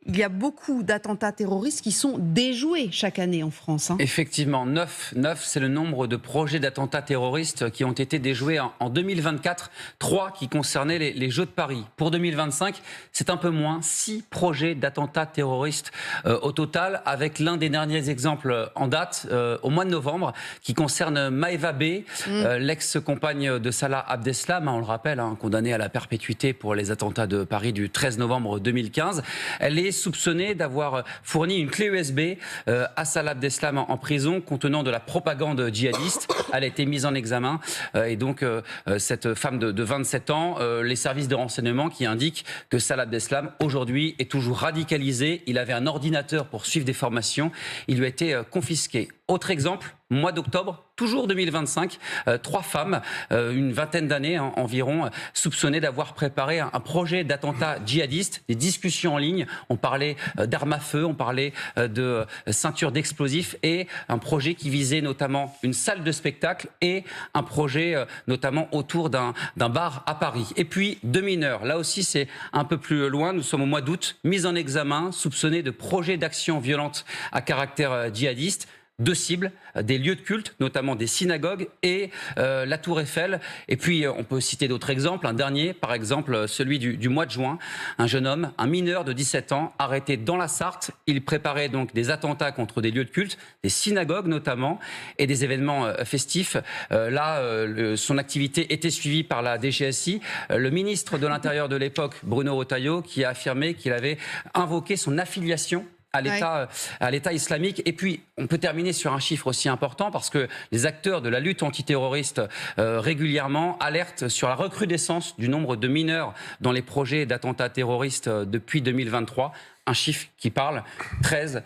il y a beaucoup d'attentats terroristes qui sont déjoués chaque année en France. Effectivement, 9, c'est le nombre de projets d'attentats terroristes qui ont été déjoués en 2024. 3 qui concernaient les Jeux de Paris. Pour 2025, c'est un peu moins. 6 projets d'attentats terroristes au total, avec l'un des derniers exemples en date, au mois de novembre, qui concerne Maeva B, l'ex-compagne de Salah Abdeslam, on le rappelle, condamnée à la perpétuité pour les attentats de Paris du 13 novembre 2015. Elle est soupçonnée d'avoir fourni une clé USB à Salah Abdeslam en prison contenant de la propagande djihadiste. Elle a été mise en examen et donc cette femme de 27 ans, les services de renseignement qui indiquent que Salah Abdeslam aujourd'hui est toujours radicalisé. Il avait un ordinateur pour suivre des formations. Il lui a été confisqué. Autre exemple, mois d'octobre, toujours 2025, 3 femmes, une vingtaine d'années environ, soupçonnées d'avoir préparé un projet d'attentat djihadiste, des discussions en ligne. On parlait d'armes à feu, on parlait de ceintures d'explosifs et un projet qui visait notamment une salle de spectacle et un projet notamment autour d'un bar à Paris. Et puis 2 mineurs, là aussi c'est un peu plus loin, nous sommes au mois d'août, mis en examen, soupçonnés de projets d'action violente à caractère djihadiste. 2 cibles, des lieux de culte, notamment des synagogues et la Tour Eiffel. Et puis, on peut citer d'autres exemples. Un dernier, par exemple, celui du mois de juin. Un jeune homme, un mineur de 17 ans, arrêté dans la Sarthe. Il préparait donc des attentats contre des lieux de culte, des synagogues notamment, et des événements festifs. Son activité était suivie par la DGSI. Le ministre de l'Intérieur de l'époque, Bruno Retailleau, qui a affirmé qu'il avait invoqué son affiliation à l'État islamique. Et puis, on peut terminer sur un chiffre aussi important parce que les acteurs de la lutte antiterroriste régulièrement alertent sur la recrudescence du nombre de mineurs dans les projets d'attentats terroristes depuis 2023. Un chiffre qui parle, 13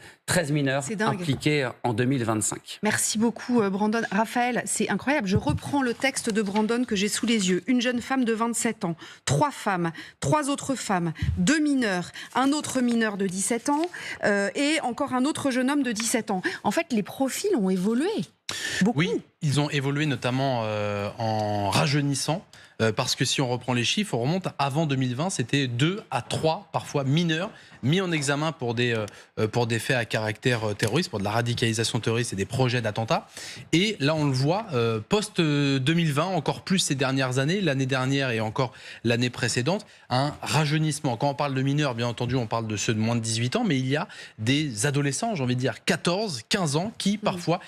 mineurs impliqués en 2025. Merci beaucoup Brandon. Raphaël, c'est incroyable. Je reprends le texte de Brandon que j'ai sous les yeux. Une jeune femme de 27 ans, 3 femmes, 3 autres femmes, 2 mineurs, un autre mineur de 17 ans et encore un autre jeune homme de 17 ans. En fait, les profils ont évolué. Beaucoup. Oui, ils ont évolué notamment en rajeunissant. Parce que si on reprend les chiffres, on remonte avant 2020, c'était 2 à 3 parfois mineurs mis en examen pour des faits à caractère terroriste, pour de la radicalisation terroriste et des projets d'attentats. Et là, on le voit, post-2020, encore plus ces dernières années, l'année dernière et encore l'année précédente, un rajeunissement. Quand on parle de mineurs, bien entendu, on parle de ceux de moins de 18 ans, mais il y a des adolescents, j'ai envie de dire 14, 15 ans, qui parfois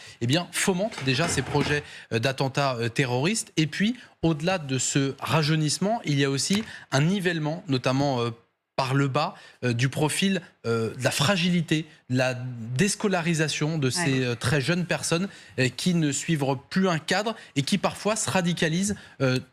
fomentent déjà ces projets d'attentats terroristes. Et puis, au-delà de ce rajeunissement, il y a aussi un nivellement, notamment par le bas, du profil de la fragilité, de la déscolarisation de ces très jeunes personnes qui ne suivent plus un cadre et qui parfois se radicalisent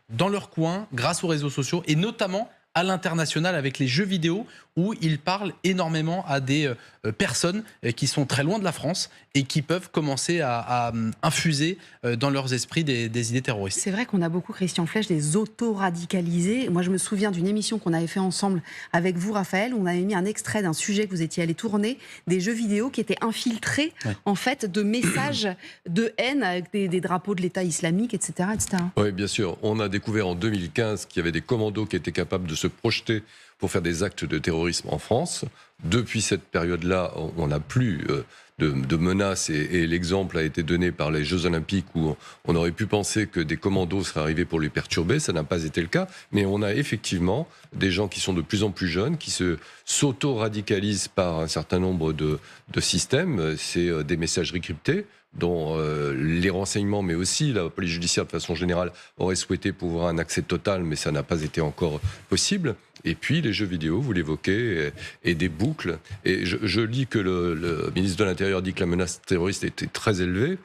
dans leur coin grâce aux réseaux sociaux et notamment à l'international avec les jeux vidéo où ils parlent énormément à des personnes qui sont très loin de la France et qui peuvent commencer à infuser dans leurs esprits des idées terroristes. C'est vrai qu'on a beaucoup, Christian Flech, des auto-radicalisés. Moi, je me souviens d'une émission qu'on avait fait ensemble avec vous, Raphaël, où on avait mis un extrait d'un sujet que vous étiez allé tourner, des jeux vidéo qui étaient infiltrés, en fait, de messages de haine avec des drapeaux de l'État islamique, etc., etc. Oui, bien sûr. On a découvert en 2015 qu'il y avait des commandos qui étaient capables de se projeter pour faire des actes de terrorisme en France. Depuis cette période-là, on n'a plus de menaces et l'exemple a été donné par les Jeux Olympiques où on aurait pu penser que des commandos seraient arrivés pour les perturber. Ça n'a pas été le cas, mais on a effectivement des gens qui sont de plus en plus jeunes, qui s'auto-radicalisent par un certain nombre de systèmes. C'est des messageries cryptées dont les renseignements, mais aussi la police judiciaire de façon générale, aurait souhaité pouvoir un accès total, mais ça n'a pas été encore possible. Et puis les jeux vidéo, vous l'évoquez, et des boucles. Et je lis que le ministre de l'Intérieur dit que la menace terroriste était très élevée.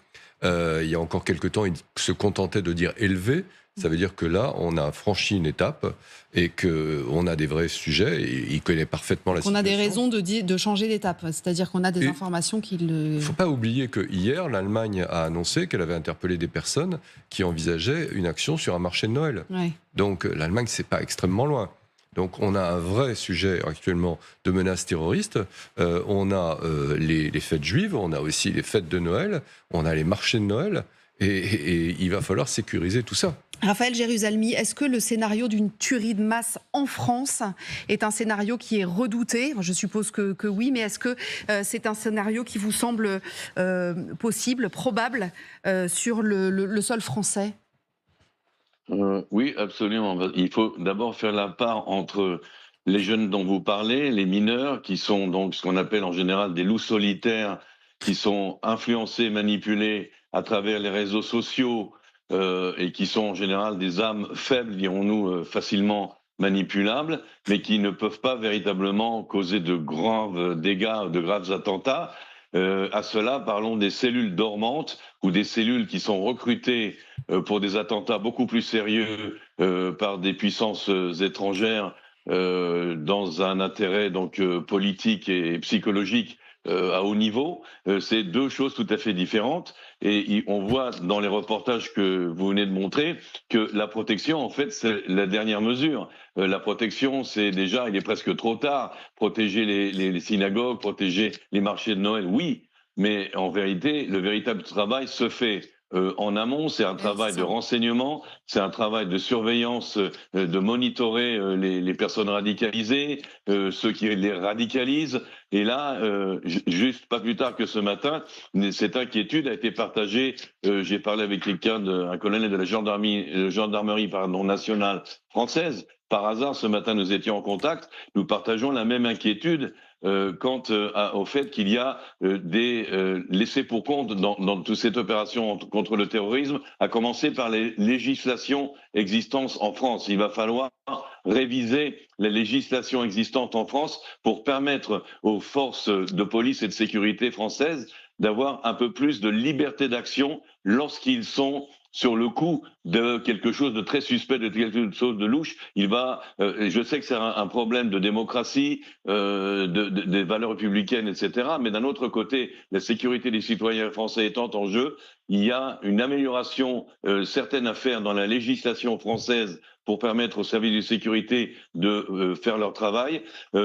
Il y a encore quelques temps, il se contentait de dire élevée. Ça veut dire que là, on a franchi une étape et qu'on a des vrais sujets. Et il connaît parfaitement la situation. On a des raisons de changer d'étape. C'est-à-dire qu'on a des informations qui le... Il ne faut pas oublier que hier, l'Allemagne a annoncé qu'elle avait interpellé des personnes qui envisageaient une action sur un marché de Noël. Ouais. Donc l'Allemagne, c'est pas extrêmement loin. Donc on a un vrai sujet actuellement de menaces terroristes. On a les fêtes juives, on a aussi les fêtes de Noël, on a les marchés de Noël. Et il va falloir sécuriser tout ça. Raphaël Jérusalemi, est-ce que le scénario d'une tuerie de masse en France est un scénario qui est redouté ? Je suppose que oui, mais est-ce que c'est un scénario qui vous semble possible, probable sur le sol français ? Oui, absolument. Il faut d'abord faire la part entre les jeunes dont vous parlez, les mineurs, qui sont donc ce qu'on appelle en général des loups solitaires, qui sont influencés, manipulés à travers les réseaux sociaux, et qui sont en général des âmes faibles, dirons-nous, facilement manipulables, mais qui ne peuvent pas véritablement causer de graves dégâts, de graves attentats. À cela, parlons des cellules dormantes ou des cellules qui sont recrutées pour des attentats beaucoup plus sérieux par des puissances étrangères dans un intérêt donc politique et psychologique à haut niveau. C'est deux choses tout à fait différentes. Et on voit dans les reportages que vous venez de montrer que la protection, en fait, c'est la dernière mesure. La protection, c'est déjà, il est presque trop tard. Protéger les synagogues, protéger les marchés de Noël, oui. Mais en vérité, le véritable travail se fait en amont. C'est un travail de renseignement, c'est un travail de surveillance, de monitorer les personnes radicalisées, ceux qui les radicalisent. Et là, juste pas plus tard que ce matin, cette inquiétude a été partagée. J'ai parlé avec un colonel de la gendarmerie nationale française. Par hasard, ce matin, nous étions en contact. Nous partageons la même inquiétude quant au fait qu'il y a des laissés pour compte dans toute cette opération contre le terrorisme, à commencer par les législations existantes en France. Il va falloir réviser les législations existantes en France pour permettre aux forces de police et de sécurité françaises d'avoir un peu plus de liberté d'action lorsqu'ils sont sur le coup de quelque chose de très suspect, de quelque chose de louche. Je sais que c'est un problème de démocratie, des valeurs républicaines, etc. Mais d'un autre côté, la sécurité des citoyens français étant en jeu, il y a une amélioration certaine à faire dans la législation française pour permettre aux services de sécurité de faire leur travail.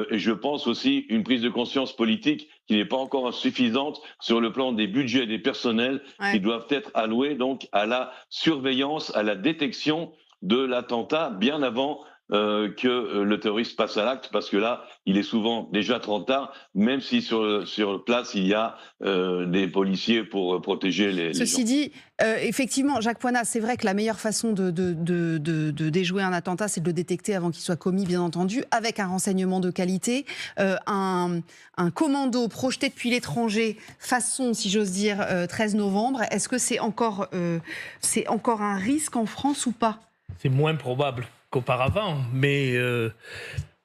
Et je pense aussi une prise de conscience politique qui n'est pas encore suffisante sur le plan des budgets des personnels qui doivent être alloués donc à la surveillance, à la détection de l'attentat bien avant que le terroriste passe à l'acte, parce que là, il est souvent déjà trop tard, même si sur place, il y a des policiers pour protéger les gens. Ceci dit, effectivement, Jacques Poinat, c'est vrai que la meilleure façon de déjouer un attentat, c'est de le détecter avant qu'il soit commis, bien entendu, avec un renseignement de qualité, un commando projeté depuis l'étranger, façon, si j'ose dire, 13 novembre. Est-ce que c'est encore un risque en France ou pas ? C'est moins probable qu'auparavant, mais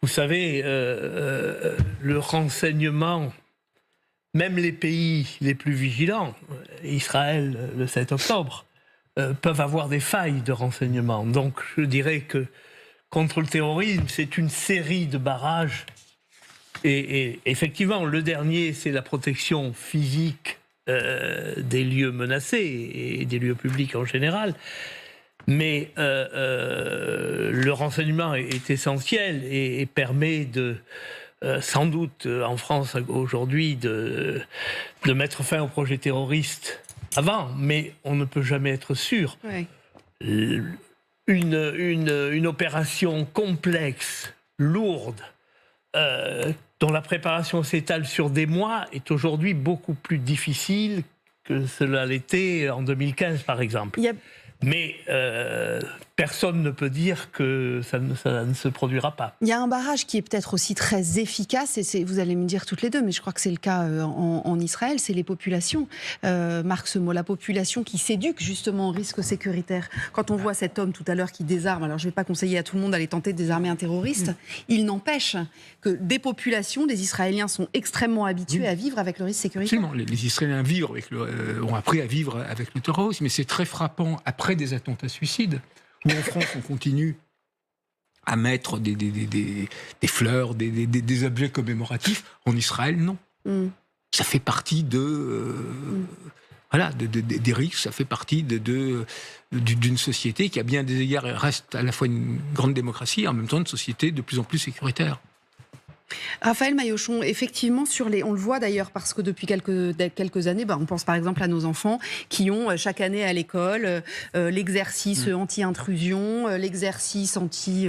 vous savez, le renseignement, même les pays les plus vigilants, Israël le 7 octobre, peuvent avoir des failles de renseignement. Donc je dirais que contre le terrorisme, c'est une série de barrages. Et effectivement, le dernier, c'est la protection physique des lieux menacés et des lieux publics en général. Mais le renseignement est essentiel et permet sans doute en France aujourd'hui de mettre fin au projet terroriste avant, mais on ne peut jamais être sûr. Oui. Une opération complexe, lourde, dont la préparation s'étale sur des mois, est aujourd'hui beaucoup plus difficile que cela l'était en 2015, par exemple. Mais personne ne peut dire que ça ne se produira pas. Il y a un barrage qui est peut-être aussi très efficace, et vous allez me dire toutes les deux, mais je crois que c'est le cas en Israël, c'est les populations. Marc, ce mot, la population qui s'éduque justement au risque sécuritaire. Quand on voit cet homme tout à l'heure qui désarme, alors je ne vais pas conseiller à tout le monde d'aller tenter de désarmer un terroriste, il n'empêche que des populations, des Israéliens sont extrêmement habitués à vivre avec le risque sécuritaire. Absolument, les Israéliens ont appris à vivre avec le terrorisme, mais c'est très frappant après des attentats suicides, où en France on continue à mettre des fleurs, des objets commémoratifs. En Israël, non. Ça fait partie des risques, ça fait partie d'une société qui, à bien des égards, reste à la fois une grande démocratie et en même temps une société de plus en plus sécuritaire. Raphaël Maillochon, effectivement, on le voit d'ailleurs parce que depuis quelques années, on pense par exemple à nos enfants qui ont chaque année à l'école l'exercice anti-intrusion, l'exercice anti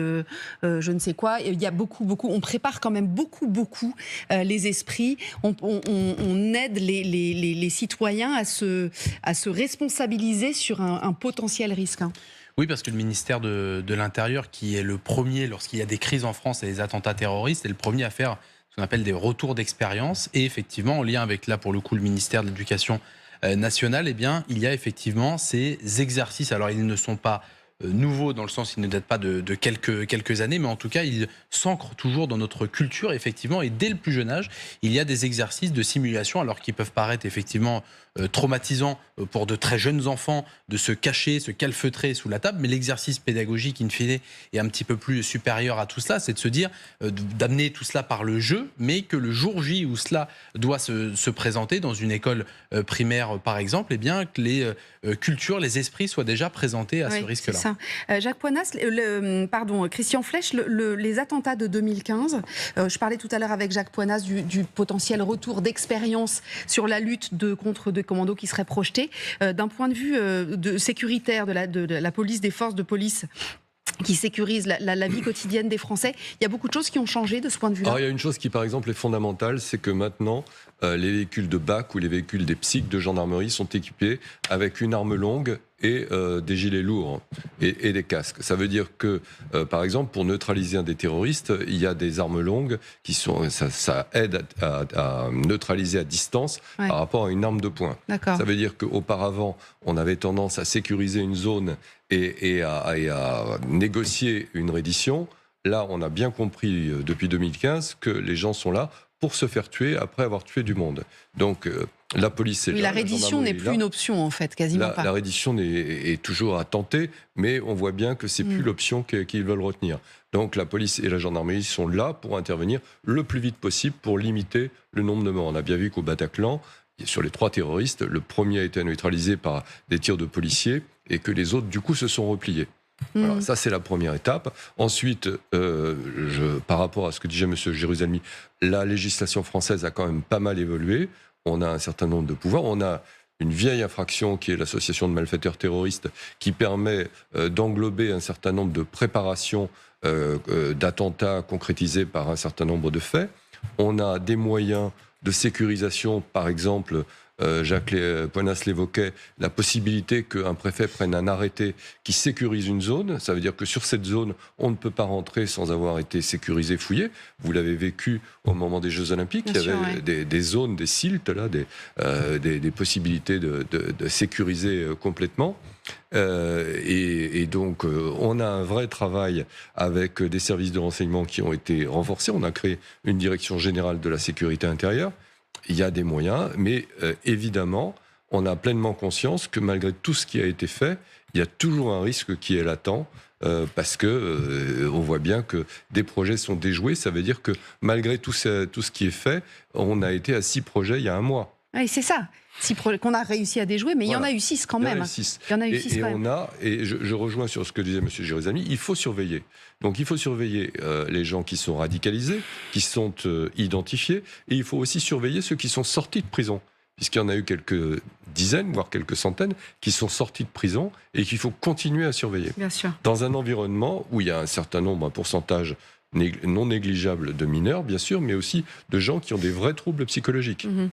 je ne sais quoi. Il y a beaucoup, on prépare quand même beaucoup les esprits. On aide les citoyens à se responsabiliser sur un potentiel risque. Oui, parce que le ministère de l'Intérieur, qui est le premier, lorsqu'il y a des crises en France et des attentats terroristes, est le premier à faire ce qu'on appelle des retours d'expérience. Et effectivement, en lien avec, là, pour le coup, le ministère de l'Éducation nationale, eh bien, il y a effectivement ces exercices. Alors, ils ne sont pas nouveaux dans le sens qu'ils ne datent pas de quelques années, mais en tout cas, ils s'ancrent toujours dans notre culture, effectivement. Et dès le plus jeune âge, il y a des exercices de simulation, alors qu'ils peuvent paraître effectivement traumatisant pour de très jeunes enfants de se cacher, se calfeutrer sous la table, mais l'exercice pédagogique in fine est un petit peu plus supérieur à tout cela, c'est de se dire d'amener tout cela par le jeu, mais que le jour J où cela doit se présenter dans une école primaire par exemple, eh bien que les cultures, les esprits soient déjà présentés à ce risque-là. C'est ça. Jacques Poinas, Christian Flech, les attentats de 2015, je parlais tout à l'heure avec Jacques Poinas du potentiel retour d'expérience sur la lutte contre des commandos qui seraient projetés. D'un point de vue sécuritaire de la police, des forces de police qui sécurisent la vie quotidienne des Français, il y a beaucoup de choses qui ont changé de ce point de vue-là. Alors, il y a une chose qui, par exemple, est fondamentale, c'est que maintenant, les véhicules de BAC ou les véhicules des PSIC de gendarmerie sont équipés avec une arme longue et des gilets lourds et des casques. Ça veut dire que, par exemple, pour neutraliser un des terroristes, il y a des armes longues qui sont, ça aide à neutraliser à distance par rapport à une arme de poing. D'accord. Ça veut dire qu'auparavant, on avait tendance à sécuriser une zone et à négocier une reddition. Là, on a bien compris depuis 2015 que les gens sont là pour se faire tuer après avoir tué du monde. Donc, la police est là. La reddition n'est plus une option, en fait, quasiment pas. La reddition est toujours à tenter, mais on voit bien que c'est plus l'option qu'ils veulent retenir. Donc, la police et la gendarmerie sont là pour intervenir le plus vite possible pour limiter le nombre de morts. On a bien vu qu'au Bataclan, sur les 3 terroristes, le premier a été neutralisé par des tirs de policiers et que les autres, du coup, se sont repliés. Voilà, ça, c'est la première étape. Ensuite, par rapport à ce que disait M. Jérusalemi, la législation française a quand même pas mal évolué. On a un certain nombre de pouvoirs. On a une vieille infraction qui est l'association de malfaiteurs terroristes qui permet d'englober un certain nombre de préparations d'attentats concrétisés par un certain nombre de faits. On a des moyens de sécurisation, par exemple, Jacques Poinas l'évoquait, la possibilité qu'un préfet prenne un arrêté qui sécurise une zone. Ça veut dire que sur cette zone, on ne peut pas rentrer sans avoir été sécurisé, fouillé. Vous l'avez vécu au moment des Jeux Olympiques. Il y avait des zones, des siltes, là, des possibilités de sécuriser complètement. Et donc, on a un vrai travail avec des services de renseignement qui ont été renforcés. On a créé une direction générale de la sécurité intérieure. Il y a des moyens, mais évidemment, on a pleinement conscience que malgré tout ce qui a été fait, il y a toujours un risque qui est latent, parce que on voit bien que des projets sont déjoués. Ça veut dire que malgré tout ce qui est fait, on a été à 6 projets il y a un mois. Oui, c'est ça. Qu'on a réussi à déjouer, mais il y en a eu 6 quand même. Il y en a eu 6 quand même. Et je rejoins sur ce que disait M. Jérusalemi, il faut surveiller. Donc il faut surveiller les gens qui sont radicalisés, qui sont identifiés, et il faut aussi surveiller ceux qui sont sortis de prison, puisqu'il y en a eu quelques dizaines, voire quelques centaines, qui sont sortis de prison et qu'il faut continuer à surveiller. Bien sûr. Dans un environnement où il y a un certain nombre, un pourcentage non négligeable de mineurs, bien sûr, mais aussi de gens qui ont des vrais troubles psychologiques.